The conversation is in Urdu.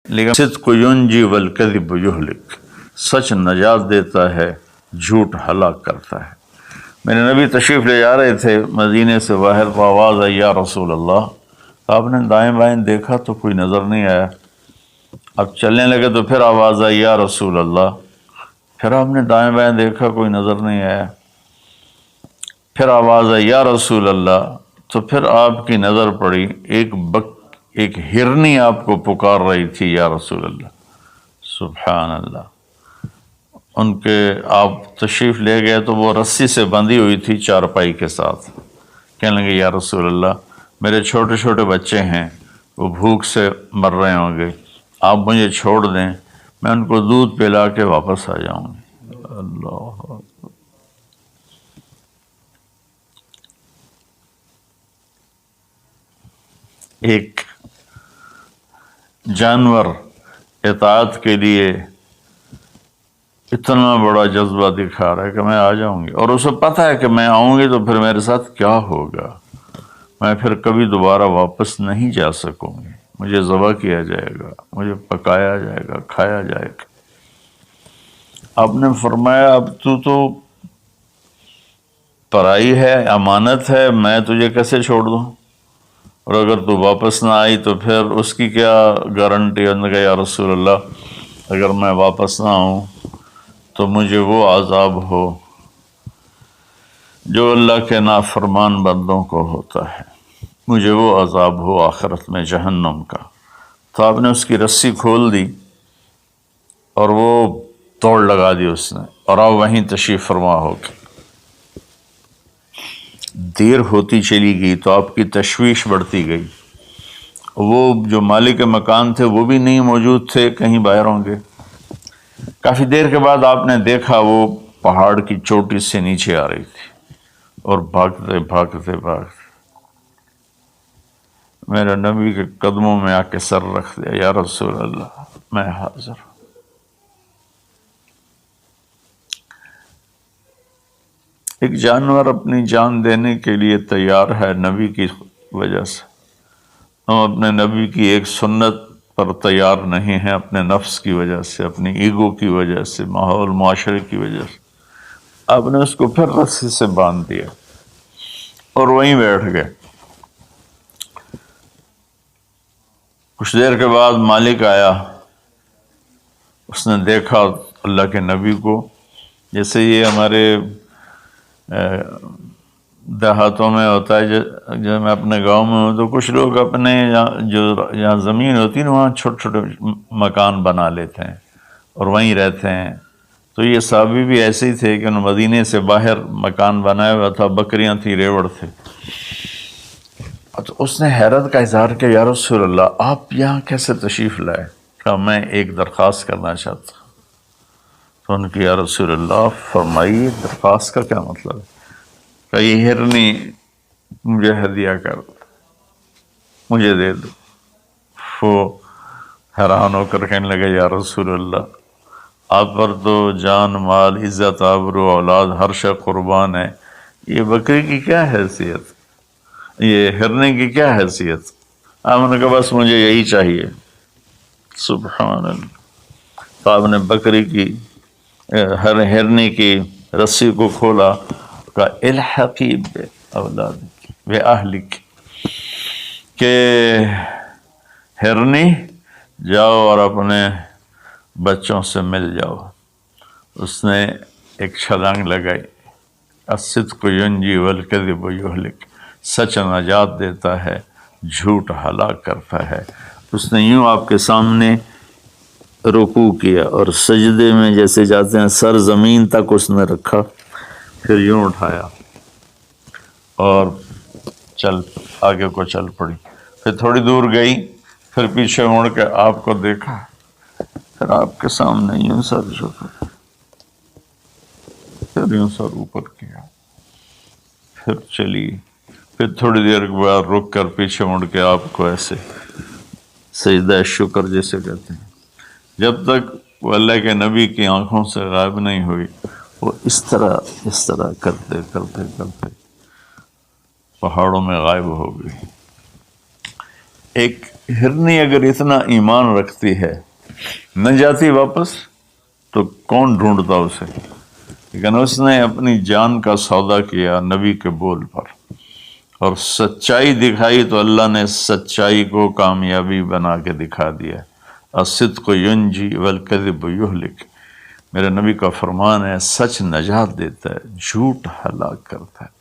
لیکن صدق ینجی والکذب یہلک، سچ نجات دیتا ہے، جھوٹ ہلاک کرتا ہے۔ میرے نبی تشریف لے جا رہے تھے مدینے سے باہر، تو آواز آئی یا رسول اللہ۔ آپ نے دائیں بائیں دیکھا تو کوئی نظر نہیں آیا۔ اب چلنے لگے تو پھر آواز آئی یا رسول اللہ۔ پھر آپ نے دائیں بائیں دیکھا، کوئی نظر نہیں آیا۔ پھر آواز آئی یا رسول اللہ، تو پھر آپ کی نظر پڑی، ایک ہرنی آپ کو پکار رہی تھی یا رسول اللہ۔ سبحان اللہ۔ ان کے آپ تشریف لے گئے تو وہ رسی سے بندھی ہوئی تھی چارپائی کے ساتھ۔ کہنے لگے یا رسول اللہ، میرے چھوٹے چھوٹے بچے ہیں، وہ بھوک سے مر رہے ہوں گے، آپ مجھے چھوڑ دیں، میں ان کو دودھ پلا کے واپس آ جاؤں گی۔ اللہ، ایک جانور اطاعت کے لیے اتنا بڑا جذبہ دکھا رہا ہے کہ میں آ جاؤں گی، اور اسے پتہ ہے کہ میں آؤں گی تو پھر میرے ساتھ کیا ہوگا، میں پھر کبھی دوبارہ واپس نہیں جا سکوں گی، مجھے ذبح کیا جائے گا، مجھے پکایا جائے گا، کھایا جائے گا۔ آپ نے فرمایا اب تو پرائی ہے، امانت ہے، میں تجھے کیسے چھوڑ دوں، اور اگر تو واپس نہ آئی تو پھر اس کی کیا گارنٹی؟ انہوں نے کہا یا رسول اللہ، اگر میں واپس نہ آؤں تو مجھے وہ عذاب ہو جو اللہ کے نافرمان بندوں کو ہوتا ہے، مجھے وہ عذاب ہو آخرت میں جہنم کا۔ تو آپ نے اس کی رسی کھول دی اور وہ توڑ لگا دی اس نے، اور آپ وہیں تشریف فرما ہو گئے۔ دیر ہوتی چلی گئی تو آپ کی تشویش بڑھتی گئی۔ وہ جو مالک مکان تھے وہ بھی نہیں موجود تھے، کہیں باہر ہوں گے۔ کافی دیر کے بعد آپ نے دیکھا وہ پہاڑ کی چوٹی سے نیچے آ رہی تھی، اور بھاگتے بھاگتے بھاگتے میرے نبی کے قدموں میں آ کے سر رکھ دیا، یا رسول اللہ میں حاضر ہوں۔ ایک جانور اپنی جان دینے کے لیے تیار ہے نبی کی وجہ سے، ہم اپنے نبی کی ایک سنت پر تیار نہیں ہیں، اپنے نفس کی وجہ سے، اپنی ایگو کی وجہ سے، ماحول معاشرے کی وجہ سے۔ آپ نے اس کو پھر رسی سے باندھ دیا اور وہیں بیٹھ گئے۔ کچھ دیر کے بعد مالک آیا، اس نے دیکھا اللہ کے نبی کو، جیسے یہ ہمارے دیہاتوں میں ہوتا ہے، جو میں اپنے گاؤں میں ہوں تو کچھ لوگ اپنے جہاں زمین ہوتی ہے نا وہاں چھوٹے چھوٹے مکان بنا لیتے ہیں اور وہیں رہتے ہیں۔ تو یہ صحابی بھی ایسے ہی تھے کہ انہوں نے مدینے سے باہر مکان بنایا ہوا تھا، بکریاں تھیں، ریوڑ تھے۔ تو اس نے حیرت کا اظہار کیا، یا رسول اللہ آپ یہاں کیسے تشریف لائے؟ کہا میں ایک درخواست کرنا چاہتا ہوں۔ تو ان کی یا رسول اللہ فرمائیے، درخواست کا کیا مطلب ہے؟ کہ یہ ہرنی مجھے ہدیہ کر دو، مجھے دے دو۔ وہ حیران ہو کر کہنے لگے یا رسول اللہ آپ پر تو جان، مال، عزت، آبرو، اولاد ہر شے قربان ہے، یہ بکری کی کیا حیثیت، یہ ہرنے کی کیا حیثیت؟ آپ نے کہا بس مجھے یہی چاہیے۔ سبحان اللہ۔ تو آپ نے بکری کی ہرنے کی رسی کو کھولا، کہا الحقی باولادک باہلک، کہ ہرنی جاؤ اور اپنے بچوں سے مل جاؤ۔ اس نے ایک چھلانگ لگائی، الصدق ینجی والکذب یہلک، سچ نجات دیتا ہے، جھوٹ ہلاک کرتا ہے۔ اس نے یوں آپ کے سامنے رکوع کیا اور سجدے میں جیسے جاتے ہیں سر زمین تک اس نے رکھا، پھر یوں اٹھایا اور آگے کو چل پڑی۔ پھر تھوڑی دور گئی، پھر پیچھے مڑ کے آپ کو دیکھا، پھر آپ کے سامنے یوں سر جھکا، پھر یوں سر اوپر کیا، پھر چلی، پھر تھوڑی دیر کے بعد رک کر پیچھے مڑ کے آپ کو ایسے سجدہ شکر جیسے کہتے ہیں، جب تک وہ اللہ کے نبی کی آنکھوں سے غائب نہیں ہوئی، وہ اس طرح کرتے کرتے کرتے پہاڑوں میں غائب ہو گئی۔ ایک ہرنی اگر اتنا ایمان رکھتی ہے نہ جاتی واپس تو کون ڈھونڈتا اسے، لیکن اس نے اپنی جان کا سودا کیا نبی کے بول پر اور سچائی دکھائی، تو اللہ نے سچائی کو کامیابی بنا کے دکھا دیا۔ الصدق ینجی والکذب یہلک، میرے نبی کا فرمان ہے سچ نجات دیتا ہے، جھوٹ ہلاک کرتا ہے۔